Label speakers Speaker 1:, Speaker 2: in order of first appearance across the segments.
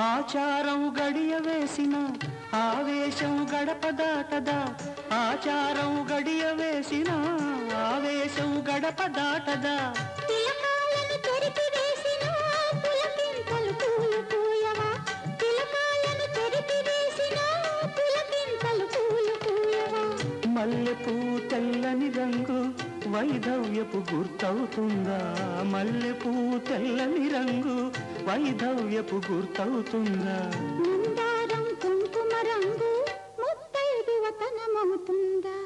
Speaker 1: ఆచారం గడియ వేసిన ఆవేశం గడప దాటదా, ఆచారం గడియ వేసిన ఆవేశం గడప దాటదా.
Speaker 2: తిలకాలను తెరిపి వేసిన పులకింతలు పూలు పూయవా, తిలకాలను తెరిపి వేసిన పులకింతలు పూలు పూయవా.
Speaker 1: మల్లెపూ తెల్లని రంగు వైధవ్యపు గుర్తవుతుందా, మల్లెపూ తెల్లని రంగు వైధవ్యపు గుర్తవుతుందా.
Speaker 2: మందారం కుంకుమ రంగు ముత్తైదువతనమవుతుందా.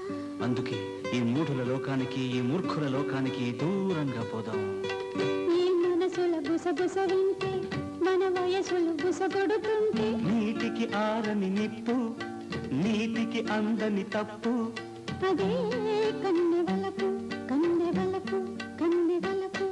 Speaker 1: అందుకే ఈ మూఢుల లోకానికి ఈ మూర్ఖుల లోకానికి దూరంగా పోదాం.
Speaker 2: ఈ మనసుల గుసగుస వింటే మన వయసులు గుసగొడుతుంటే,
Speaker 1: నీటికి ఆరని నిప్పు నీటికి అందని తప్పు,
Speaker 2: అదే కన్నెవలపు కన్నెవలపు కన్నెవలపు.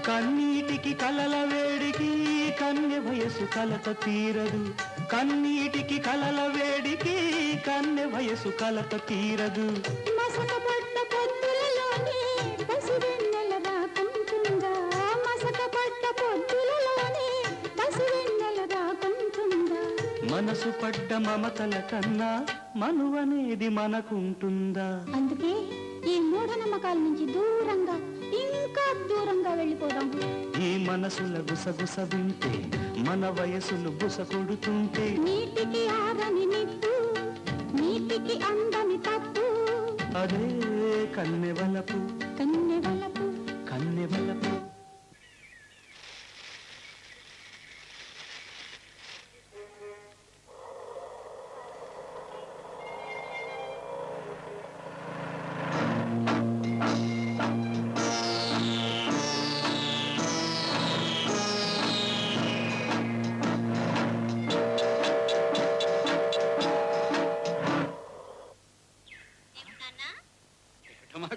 Speaker 1: కన్నీటికి కలల వేడికి కన్నె వయసు కలత తీరదు, కన్నీటికి కలల వేడికి కన్నె వయసు కలత తీరదు.
Speaker 2: మసకపడ్డ పొద్దులలోనే పసివెన్నెల రాకుంటుందా, మసకపడ్డ పొద్దులలోనే పసివెన్నెల రాకుంటుందా.
Speaker 1: మనసు పడ్డ మమతల కన్నా మనువనేది మనకుంటుందా.
Speaker 2: అందుకే ఈ మూఢనమ్మకాల నుంచి దూరంగా ఇంకా దూరంగా వెళ్ళిపోదాం.
Speaker 1: ఈ మనసుల గుసగుస వింటే మన వయసులు బుస కొడుతుంటే,
Speaker 2: నీటికి ఆరని నిప్పు నీటికి అందని తప్పు,
Speaker 1: అదే కన్నెవలపు
Speaker 2: కన్నెవలపు
Speaker 1: కన్నెవలపు.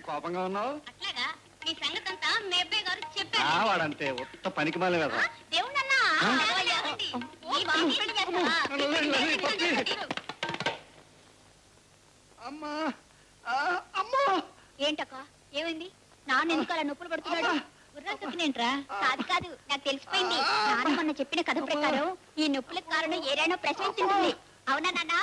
Speaker 3: కోపంగా ఉన్నావు?
Speaker 2: అట్లాగా మీ సంగతంతా మీ అబ్బాయి గారు చెప్పారు.
Speaker 3: వాడంతే ఉత్త పనికి మాలే కదా.
Speaker 2: ఏంటక్క ఏమైంది? నాన్న ఎందుకు అలా నొప్పులు పడుతున్నాడు? గుర్రాంతేంట్రా? కాదు కాదు, నాకు తెలిసిపోయింది. నాన్న మొన్న చెప్పిన కథ ప్రకారం ఈ నొప్పులకు కారణం ఏదైనా ప్రశ్నించింది. అవునా నాన్న?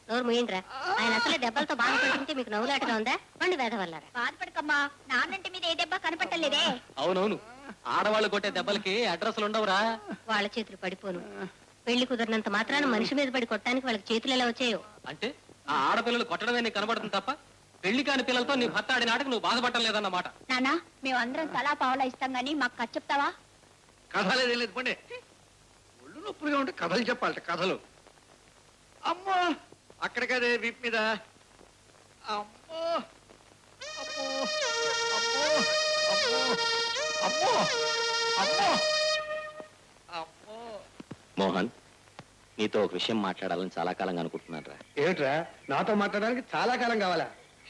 Speaker 2: నోరు ముయ్యండిరా. ఆయన అసలు దెబ్బలతో బాధపడుతుంటే మీకు నవ్వులాటగా ఉందా? పండు వేద వల్ల బాధపడకమ్మా. నాన్నంటి మీద ఏ దెబ్బ కనపట్టలేదే.
Speaker 4: అవునవును, ఆడవాళ్ళు కొట్టే దెబ్బలకి అడ్రస్లు ఉండవురా.
Speaker 2: వాళ్ళ చేతులు పడిపోను. పెళ్లి కుదరినంత మాత్రాన మనిషి మీద పడి కొట్టడానికి వాళ్ళకి చేతులు ఎలా వచ్చాయో.
Speaker 4: అంటే ఆ ఆడపిల్లలు కొట్టడమే నీకు కనబడుతుంది తప్ప పెళ్లి కాని పిల్లలతో నీ భర్త ఆడిన ఆటకు నువ్వు బాధపడటం లేదన్నమాట.
Speaker 2: నానా, మేమందరం తలా పావలా ఇస్తాం గానీ మాకు కథ చెప్తావా?
Speaker 3: కథలేదు లేదు పండి. ఒళ్ళు నొప్పులుగా ఉంటే కథలు చెప్పాలట. కథలు అమ్మో అక్కడ కదే వీపు మీద. అమ్మో అమ్మో అమ్మో అమ్మో అమ్మో అమ్మో.
Speaker 4: మోహన్, నీతో ఒక విషయం మాట్లాడాలని చాలా కాలంగా అనుకుంటున్నాను రా.
Speaker 3: ఏమిట్రా? నాతో మాట్లాడడానికి చాలా కాలం కావాలా?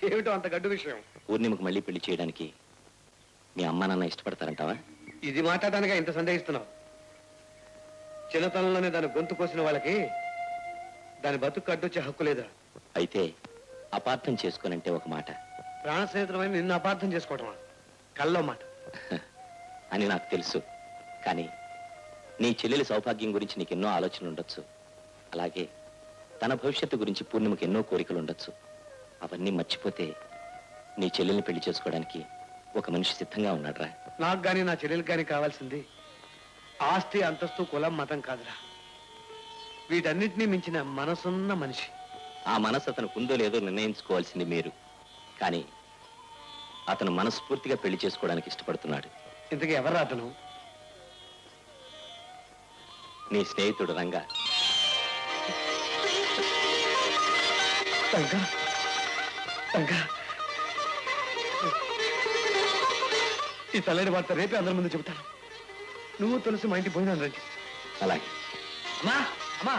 Speaker 3: ఏమిటో అంత గడ్డు విషయం?
Speaker 4: పూర్ణిమకు మళ్ళీ పెళ్లి చేయడానికి మీ అమ్మ నాన్న ఇష్టపడతారంటావా?
Speaker 3: ఇది మాట్లాడడానిక ఇంత సందేహిస్తున్నావు? చిన్నతనంలోనే దాని గొంతు కోసిన వాళ్ళకి దాని బతుకు అడ్డొచ్చే హక్కు లేదా?
Speaker 4: అయితే అపార్థం చేసుకోనంటే ఒక మాట,
Speaker 3: ప్రాణ స్నేహితులమైన నిన్ను అపార్థం చేసుకోవటమా? కల్లో మాట
Speaker 4: అని నాకు తెలుసు. కానీ నీ చెల్లెలి సౌభాగ్యం గురించి నీకు ఎన్నో ఆలోచనలు ఉండొచ్చు. అలాగే తన భవిష్యత్తు గురించి పూర్ణిమకి ఎన్నో కోరికలు ఉండొచ్చు. అవన్నీ మర్చిపోతే నీ చెల్లెల్ని పెళ్లి చేసుకోవడానికి ఒక మనిషి సిద్ధంగా ఉన్నాడురా.
Speaker 3: నాకు గాని నా చెల్లెలికి గాని కావాల్సింది ఆస్తి, అంతస్తు, కులం, మతం కాదురా. వీటన్నిటినీ మించిన మనసున్న మనిషి.
Speaker 4: ఆ మనసు అతనికి ఉందో లేదో నిర్ణయించుకోవాల్సింది మీరు. కానీ అతను మనస్ఫూర్తిగా పెళ్లి చేసుకోవడానికి ఇష్టపడుతున్నాడు.
Speaker 3: ఇంతకీ ఎవరు అతను?
Speaker 4: నీ స్నేహితుడు రంగా.
Speaker 3: రంగా, రంగా, ఈ తల్లని వార్త రేపే అందరి ముందు చెబుతాను. నువ్వు తులసి మా ఇంటికి పోయినాను రండి.
Speaker 4: అలాగే.
Speaker 3: అమ్మా అమ్మా,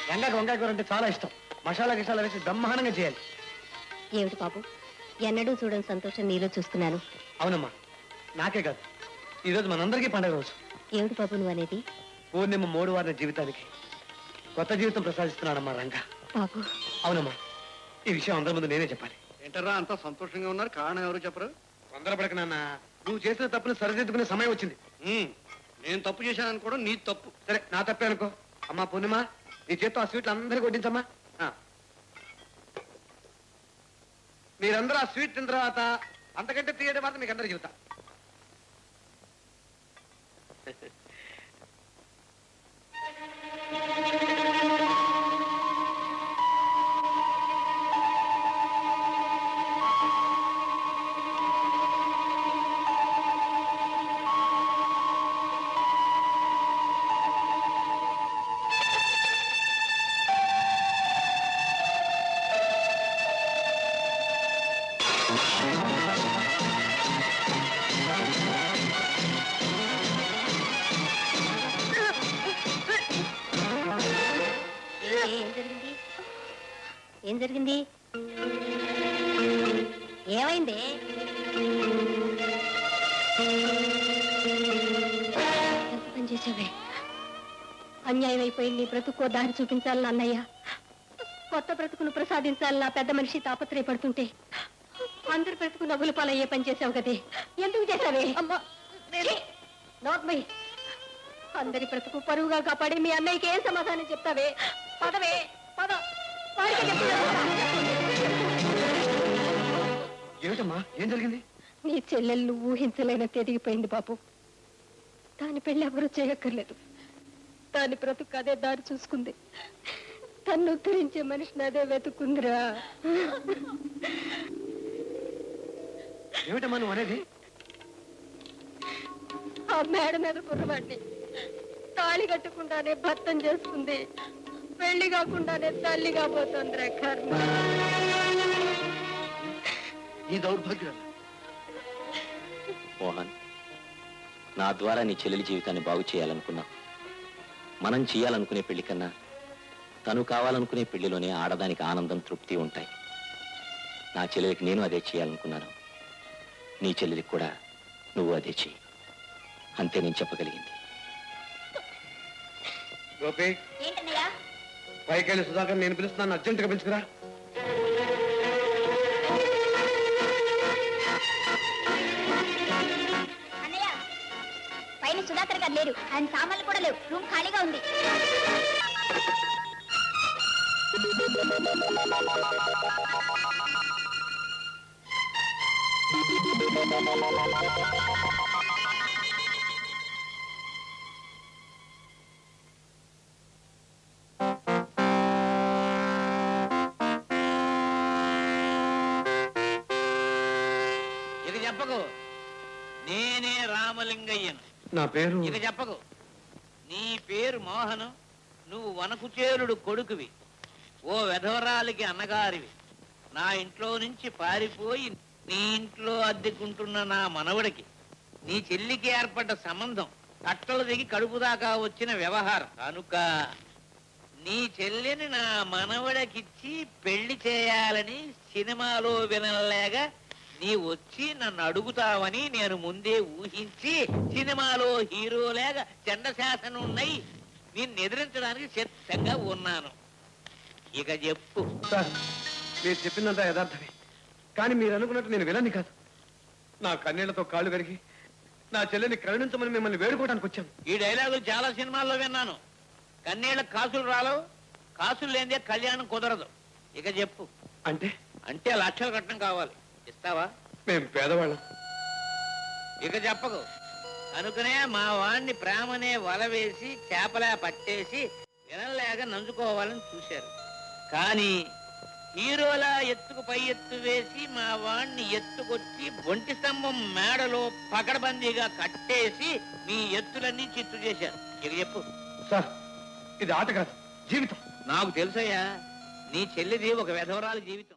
Speaker 3: రంగాకి వంకాయ కూర అంటే చాలా ఇష్టం. మసాలా గిసాలా వేసి బ్రహ్మాండంగా చేయాలి.
Speaker 2: ఏమిటి బాబు, ఎన్నడూ చూడని సంతోషం నీలో చూస్తున్నాను.
Speaker 3: అవునమ్మా, నాకే కాదు, ఈరోజు మనందరికీ పండుగ రోజు.
Speaker 2: ఏమిటి బాబు నువ్వు అనేది?
Speaker 3: పూర్ణిమ 3 వారిన జీవితానికి కొత్త జీవితం ప్రసాదిస్తున్నాడమ్మా రంగా.
Speaker 2: బాబు,
Speaker 3: అవునమ్మా, ఈ విషయం అందరి ముందు నేనే చెప్పాలి.
Speaker 5: ఏంటరా అంతా సంతోషంగా ఉన్నారు? కారణం ఎవరు చెప్పరు?
Speaker 3: తొందరపడక నాన్న, నువ్వు చేసిన తప్పును సరిదిద్దుకునే సమయం వచ్చింది.
Speaker 5: నేను తప్పు చేశాను అనుకోవడం నీ తప్పు.
Speaker 3: సరే, నా తప్పే అనుకో. అమ్మా పూర్ణిమ, నీ చేత్తో ఆ స్వీట్లు అందరికీ వడ్డించమ్మా. మీరందరూ ఆ స్వీట్ తిన్న తర్వాత అంతకంటే తీయడం మాత్రం మీకు అందరికి చెబుతా.
Speaker 2: ఏం జరిగింది? ఏమైంది? ఎంత పని చేసావే? అన్యాయం అయిపోయింది. నీ బ్రతుకో దారి చూపించాలి అన్నయ్య. కొత్త బ్రతుకును ప్రసాదించాలి నా పెద్ద మనిషి తాపత్రయపడుతుంటే అందరి బ్రతుకు నవ్వుల పాలయ్యే పని చేసావు కదే. ఎందుకు చేసావే? నోట్మై, అందరి బ్రతుకు పరువుగా కాపాడి మీ అన్నయ్యకి ఏం సమాధానం చెప్తావే? పదవే, పద.
Speaker 3: ఏమిటమ్మా, ఏం జరిగింది?
Speaker 2: నీ చెల్లెళ్ళు ఊహించలేనంత ఎదిగిపోయింది బాబు. దాని పెళ్లి ఎవరూ చేయక్కర్లేదు. దాని బ్రతుకు అదే దారి చూసుకుంది. తన్ను ఉద్ధరించే మనిషిని అదే వెతుకుందిరా.
Speaker 3: ఏమిటమ్మా నువ్వు అనేది?
Speaker 2: ఆ మేడ మీద కుర్రవాడిని తాళి కట్టకుండానే భర్తం చేస్తుంది. పెళ్లి కాకుండానే తల్లిగా పోతుందిరా కర్మ.
Speaker 5: ఈ దౌర్భాగ్యం
Speaker 4: మోహన్, నా ద్వారా నీ చెల్లెలి జీవితాన్ని బాగు చేయాలనుకున్నావు. మనం చేయాలనుకునే పెళ్లి కన్నా తను కావాలనుకునే పెళ్లిలోనే ఆడదానికి ఆనందం, తృప్తి ఉంటాయి. నా చెల్లెలికి నేను అదే చేయాలనుకున్నాను. నీ చెల్లెలికి కూడా నువ్వు అదే చెయ్యి. అంతే నేను చెప్పగలిగింది.
Speaker 3: గోపి,
Speaker 2: ఏంటన్నయ్యా?
Speaker 3: పైకెళ్ళి సుధాకర్ నేను పిలుస్తున్నాను, అర్జెంటుగా పిలుచుకురా.
Speaker 2: అన్నయ్య, పైన సుధాకర్ గారు లేరు. ఆయన సామాన్లు కూడా లేవు. రూమ్ ఖాళీగా ఉంది.
Speaker 6: ఇక చెప్పకు, నేనే రామలింగయ్యను.
Speaker 3: నా పేరు
Speaker 6: ఇక చెప్పకు, నీ పేరు మోహను. నువ్వు వనకుచేరుడు కొడుకువి. ఓ వెధవరాలికి అన్నగారివి. నా ఇంట్లో నుంచి పారిపోయి నీ ఇంట్లో అద్దెకుంటున్న నా మనవడికి నీ చెల్లికి ఏర్పడ్డ సంబంధం కట్టలు దిగి కడుపు దాకా వచ్చిన వ్యవహారం కనుక నీ చెల్లిని నా మనవడికిచ్చి పెళ్లి చేయాలని సినిమాలో వినలేగా నీ వచ్చి నన్ను అడుగుతావని నేను ముందే ఊహించి సినిమాలో హీరోలేగా చండశాసనున్నై నిన్ను ఎదిరించడానికి సిద్ధంగా ఉన్నాను. ఇక చెప్పు.
Speaker 3: సార్, మీరు చెప్పిందంతా యథార్థమే. కానీ మీరు అనుకున్నట్టు నేను వినని కాదు. నా కన్నీళ్లతో కాళ్ళు కరిగి నా చెల్లెని కరుణించమని మిమ్మల్ని వేడుకోవడానికి వచ్చాను.
Speaker 6: ఈ డైలాగులు చాలా సినిమాల్లో విన్నాను. కన్నీళ్ళకి కాసులు రాలవు, కాసులు లేనిదే కళ్యాణం కుదరదు. ఇక చెప్పు.
Speaker 3: అంటే
Speaker 6: అంటే లక్షలు కట్నం కావాలి, ఇస్తావా?
Speaker 3: మేము పేదవాళ్ళం.
Speaker 6: ఇక చెప్పకు. కనుకనే మా వాణ్ణి ప్రేమనే వల వేసి చేపలా పట్టేసి వినలేక నంచుకోవాలని చూశారు. కానీ హీరోలా ఎత్తుకు పై ఎత్తు వేసి మా వాణ్ణి ఎత్తుకొచ్చి ఒంటి స్తంభం మేడలో పకడ్బందీగా కట్టేసి మీ ఎత్తులన్నీ చిత్తు చేశారు. ఇక చెప్పు.
Speaker 3: సార్, ఇది ఆట కాదు, జీవితం.
Speaker 6: నాకు తెలుసయ్యా నీ చెల్లిది ఒక విధవరాలి జీవితం.